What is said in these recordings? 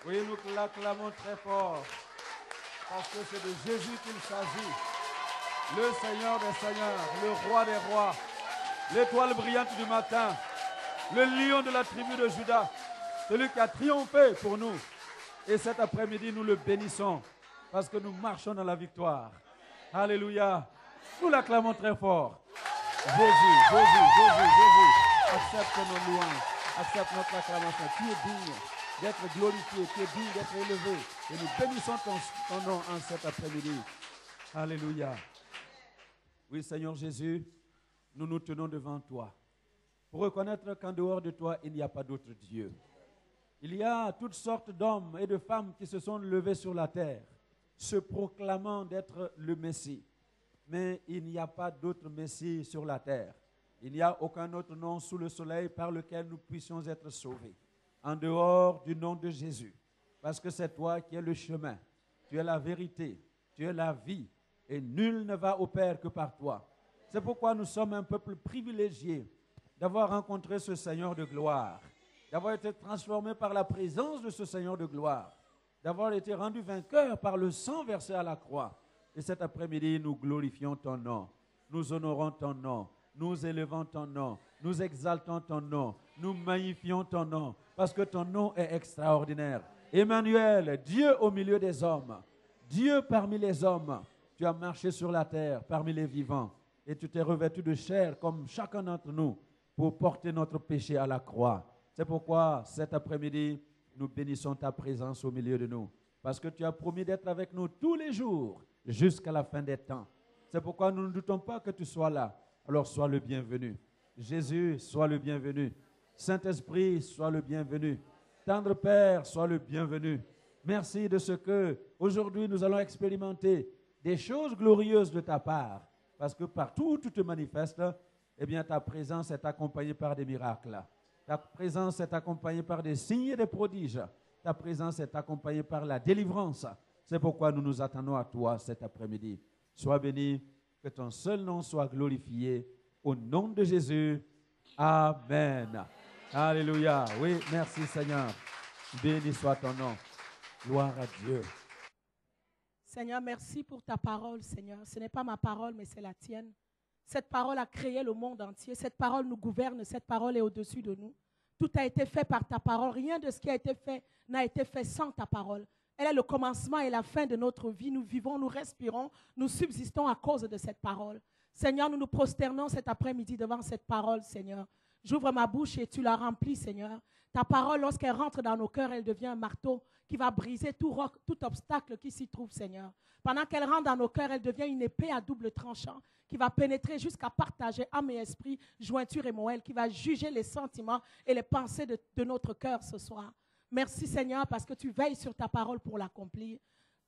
Oui, nous l'acclamons très fort parce que c'est de Jésus qu'il s'agit. Le Seigneur des Seigneurs, le Roi des Rois, l'étoile brillante du matin, le lion de la tribu de Juda, celui qui a triomphé pour nous. Et cet après-midi, nous le bénissons parce que nous marchons dans la victoire. Alléluia. Nous l'acclamons très fort. Jésus, Jésus, Jésus, Jésus, accepte nos louanges, accepte notre acclamation. Tu es digne d'être glorifié, tu es digne d'être élevé. Et nous bénissons ton nom en cet après-midi. Alléluia. Oui, Seigneur Jésus, nous nous tenons devant toi pour reconnaître qu'en dehors de toi, il n'y a pas d'autre Dieu. Il y a toutes sortes d'hommes et de femmes qui se sont levés sur la terre, se proclamant d'être le Messie. Mais il n'y a pas d'autre Messie sur la terre. Il n'y a aucun autre nom sous le soleil par lequel nous puissions être sauvés, en dehors du nom de Jésus. Parce que c'est toi qui es le chemin, tu es la vérité, tu es la vie, et nul ne va au Père que par toi. C'est pourquoi nous sommes un peuple privilégié d'avoir rencontré ce Seigneur de gloire, d'avoir été transformé par la présence de ce Seigneur de gloire, d'avoir été rendu vainqueur par le sang versé à la croix. Et cet après-midi, nous glorifions ton nom, nous honorons ton nom, nous élevons ton nom, nous exaltons ton nom, nous magnifions ton nom, parce que ton nom est extraordinaire. Emmanuel, Dieu au milieu des hommes, Dieu parmi les hommes, tu as marché sur la terre parmi les vivants et tu t'es revêtu de chair comme chacun d'entre nous pour porter notre péché à la croix. C'est pourquoi cet après-midi, nous bénissons ta présence au milieu de nous, parce que tu as promis d'être avec nous tous les jours jusqu'à la fin des temps. C'est pourquoi nous ne doutons pas que tu sois là. Alors sois le bienvenu. Jésus, sois le bienvenu. Saint-Esprit, sois le bienvenu. Tendre Père, sois le bienvenu. Merci de ce que aujourd'hui nous allons expérimenter des choses glorieuses de ta part, parce que partout où tu te manifestes, eh bien ta présence est accompagnée par des miracles. Ta présence est accompagnée par des signes et des prodiges. Ta présence est accompagnée par la délivrance. C'est pourquoi nous nous attendons à toi cet après-midi. Sois béni, que ton seul nom soit glorifié. Au nom de Jésus, Amen. Alléluia. Oui, merci Seigneur. Béni soit ton nom. Gloire à Dieu. Seigneur, merci pour ta parole, Seigneur. Ce n'est pas ma parole, mais c'est la tienne. Cette parole a créé le monde entier. Cette parole nous gouverne. Cette parole est au-dessus de nous. Tout a été fait par ta parole. Rien de ce qui a été fait n'a été fait sans ta parole. Elle est le commencement et la fin de notre vie. Nous vivons, nous respirons, nous subsistons à cause de cette parole. Seigneur, nous nous prosternons cet après-midi devant cette parole, Seigneur. J'ouvre ma bouche et tu la remplis, Seigneur. Ta parole, lorsqu'elle rentre dans nos cœurs, elle devient un marteau qui va briser tout obstacle qui s'y trouve, Seigneur. Pendant qu'elle rentre dans nos cœurs, elle devient une épée à double tranchant qui va pénétrer jusqu'à partager âme et esprit, jointure et moelle, qui va juger les sentiments et les pensées de notre cœur ce soir. Merci, Seigneur, parce que tu veilles sur ta parole pour l'accomplir.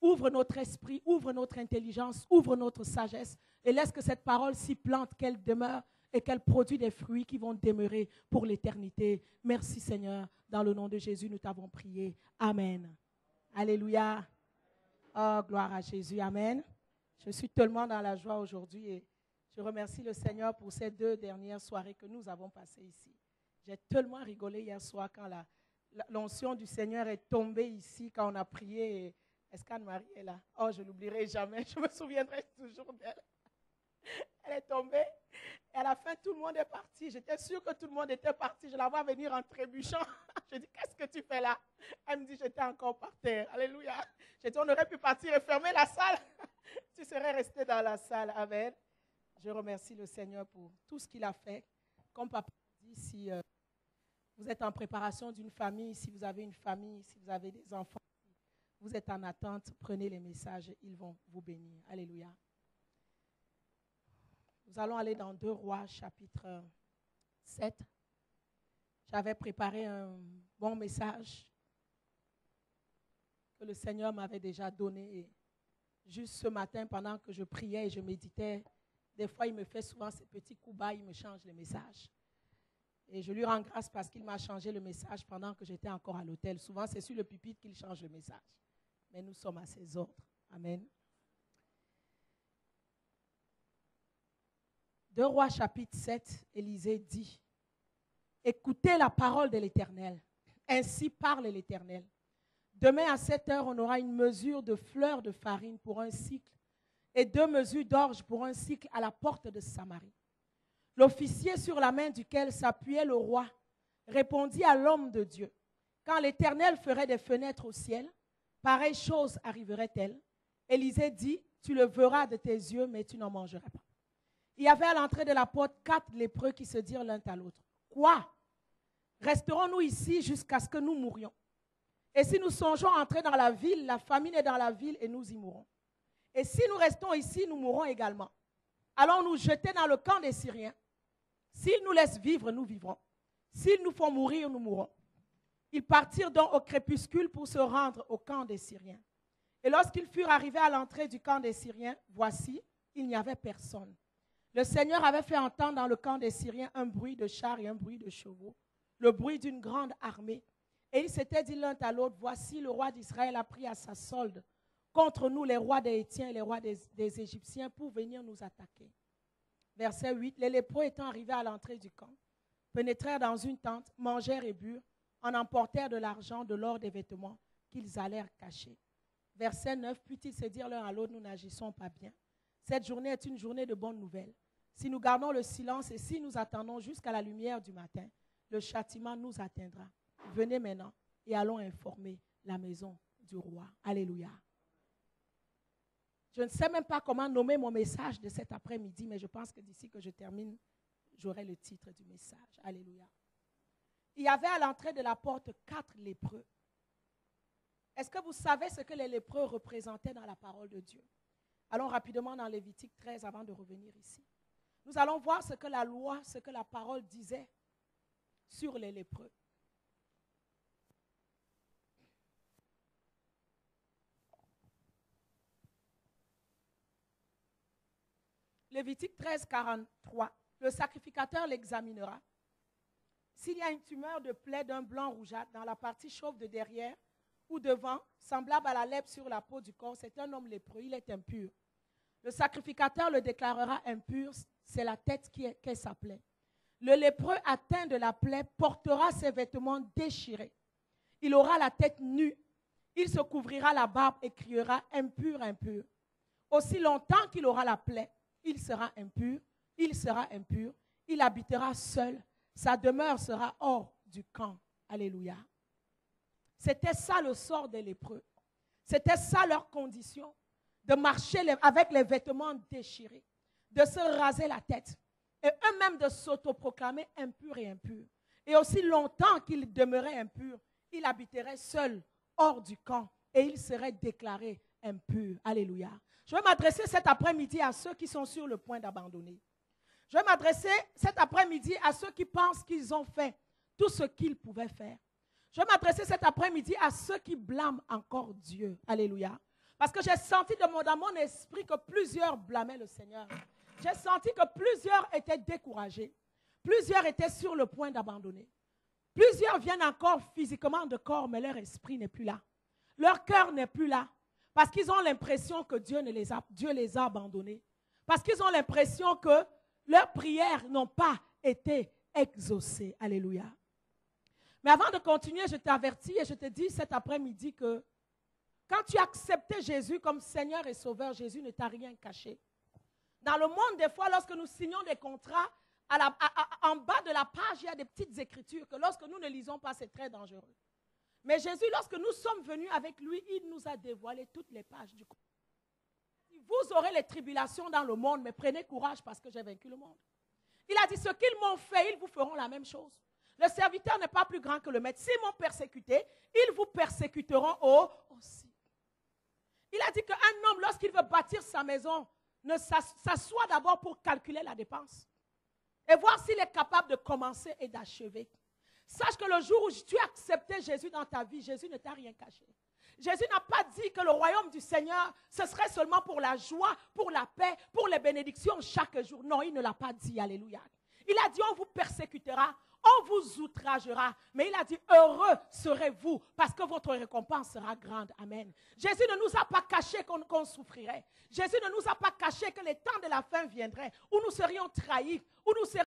Ouvre notre esprit, ouvre notre intelligence, ouvre notre sagesse et laisse que cette parole s'y plante, qu'elle demeure et qu'elle produit des fruits qui vont demeurer pour l'éternité. Merci, Seigneur. Dans le nom de Jésus, nous t'avons prié. Amen. Alléluia. Oh, gloire à Jésus. Amen. Je suis tellement dans la joie aujourd'hui et je remercie le Seigneur pour ces 2 dernières soirées que nous avons passées ici. J'ai tellement rigolé hier soir quand l'onction du Seigneur est tombée ici, quand on a prié. Est-ce qu'Anne-Marie est là? Oh, je ne l'oublierai jamais. Je me souviendrai toujours d'elle. Elle est tombée. Et à la fin, tout le monde est parti. J'étais sûre que tout le monde était parti. Je la vois venir en trébuchant. Je dis, qu'est-ce que tu fais là? Elle me dit, j'étais encore par terre. Alléluia. J'ai dit, on aurait pu partir et fermer la salle. Tu serais resté dans la salle. Amen. Je remercie le Seigneur pour tout ce qu'il a fait. Comme papa dit, si vous êtes en préparation d'une famille, si vous avez une famille, si vous avez des enfants, si vous êtes en attente, prenez les messages. Ils vont vous bénir. Alléluia. Nous allons aller dans 2 Rois, chapitre 7. J'avais préparé un bon message que le Seigneur m'avait déjà donné. Et juste ce matin, pendant que je priais et je méditais, des fois, il me fait souvent ces petits coups bas, il me change le message. Et je lui rends grâce parce qu'il m'a changé le message pendant que j'étais encore à l'hôtel. Souvent, c'est sur le pupitre qu'il change le message. Mais nous sommes à ses ordres. Amen. 2 Rois chapitre 7, Élisée dit, « Écoutez la parole de l'Éternel, ainsi parle l'Éternel. Demain à 7 heures, on aura une mesure de fleurs de farine pour un cycle et 2 mesures d'orge pour un cycle à la porte de Samarie. L'officier sur la main duquel s'appuyait le roi répondit à l'homme de Dieu, quand l'Éternel ferait des fenêtres au ciel, pareille chose arriverait-elle? Élisée dit, tu le verras de tes yeux, mais tu n'en mangeras pas. Il y avait à l'entrée de la porte 4 lépreux qui se dirent l'un à l'autre, quoi? Resterons-nous ici jusqu'à ce que nous mourions? Et si nous songeons entrer dans la ville, la famine est dans la ville et nous y mourrons. Et si nous restons ici, nous mourrons également. Allons nous jeter dans le camp des Syriens. S'ils nous laissent vivre, nous vivrons. S'ils nous font mourir, nous mourrons. Ils partirent donc au crépuscule pour se rendre au camp des Syriens. Et lorsqu'ils furent arrivés à l'entrée du camp des Syriens, voici, il n'y avait personne. Le Seigneur avait fait entendre dans le camp des Syriens un bruit de chars et un bruit de chevaux, le bruit d'une grande armée. Et ils s'étaient dit l'un à l'autre, voici le roi d'Israël a pris à sa solde contre nous les rois des Hétiens et les rois des Égyptiens pour venir nous attaquer. Verset 8, les lépreux étant arrivés à l'entrée du camp, pénétrèrent dans une tente, mangèrent et burent, en emportèrent de l'argent, de l'or, des vêtements qu'ils allèrent cacher. Verset 9, puis-ils se dirent l'un à l'autre, nous n'agissons pas bien. Cette journée est une journée de bonnes nouvelles. Si nous gardons le silence et si nous attendons jusqu'à la lumière du matin, le châtiment nous atteindra. Venez maintenant et allons informer la maison du roi. Alléluia. Je ne sais même pas comment nommer mon message de cet après-midi, mais je pense que d'ici que je termine, j'aurai le titre du message. Alléluia. Il y avait à l'entrée de la porte 4 lépreux. Est-ce que vous savez ce que les lépreux représentaient dans la parole de Dieu? Allons rapidement dans Lévitique 13 avant de revenir ici. Nous allons voir ce que la loi, ce que la parole disait sur les lépreux. Lévitique 13, 43. Le sacrificateur l'examinera. S'il y a une tumeur de plaie d'un blanc rougeâtre dans la partie chauve de derrière ou devant, semblable à la lèpre sur la peau du corps, c'est un homme lépreux, il est impur. Le sacrificateur le déclarera impur, c'est la tête qui est sa plaie. Le lépreux atteint de la plaie portera ses vêtements déchirés. Il aura la tête nue. Il se couvrira la barbe et criera impur, impur. Aussi longtemps qu'il aura la plaie, il sera impur, il habitera seul, sa demeure sera hors du camp. Alléluia. C'était ça le sort des lépreux. C'était ça leur condition, de marcher avec les vêtements déchirés, de se raser la tête et eux-mêmes de s'autoproclamer impurs et impurs. Et aussi longtemps qu'ils demeuraient impurs, il habiterait seul hors du camp et il serait déclaré impur. Alléluia. Je vais m'adresser cet après-midi à ceux qui sont sur le point d'abandonner. Je vais m'adresser cet après-midi à ceux qui pensent qu'ils ont fait tout ce qu'ils pouvaient faire. Je vais m'adresser cet après-midi à ceux qui blâment encore Dieu. Alléluia. Parce que j'ai senti dans mon esprit que plusieurs blâmaient le Seigneur. J'ai senti que plusieurs étaient découragés. Plusieurs étaient sur le point d'abandonner. Plusieurs viennent encore physiquement de corps, mais leur esprit n'est plus là. Leur cœur n'est plus là. Parce qu'ils ont l'impression que Dieu les a abandonnés. Parce qu'ils ont l'impression que leurs prières n'ont pas été exaucées. Alléluia. Mais avant de continuer, je t'avertis et je te dis cet après-midi que quand tu as accepté Jésus comme Seigneur et Sauveur, Jésus ne t'a rien caché. Dans le monde, des fois, lorsque nous signons des contrats, en bas de la page, il y a des petites écritures que lorsque nous ne lisons pas, c'est très dangereux. Mais Jésus, lorsque nous sommes venus avec lui, il nous a dévoilé toutes les pages du contrat. Vous aurez les tribulations dans le monde, mais prenez courage parce que j'ai vaincu le monde. Il a dit, ce qu'ils m'ont fait, ils vous feront la même chose. Le serviteur n'est pas plus grand que le maître. S'ils m'ont persécuté, ils vous persécuteront aussi. Il a dit qu'un homme, lorsqu'il veut bâtir sa maison, ne s'assoit d'abord pour calculer la dépense et voir s'il est capable de commencer et d'achever. Sache que le jour où tu as accepté Jésus dans ta vie, Jésus ne t'a rien caché. Jésus n'a pas dit que le royaume du Seigneur, ce serait seulement pour la joie, pour la paix, pour les bénédictions chaque jour. Non, il ne l'a pas dit, alléluia. Il a dit, on vous persécutera, on vous outragera. Mais il a dit, heureux serez-vous parce que votre récompense sera grande. Amen. Jésus ne nous a pas caché qu'on souffrirait. Jésus ne nous a pas caché que les temps de la fin viendraient où nous serions trahis, où nous serions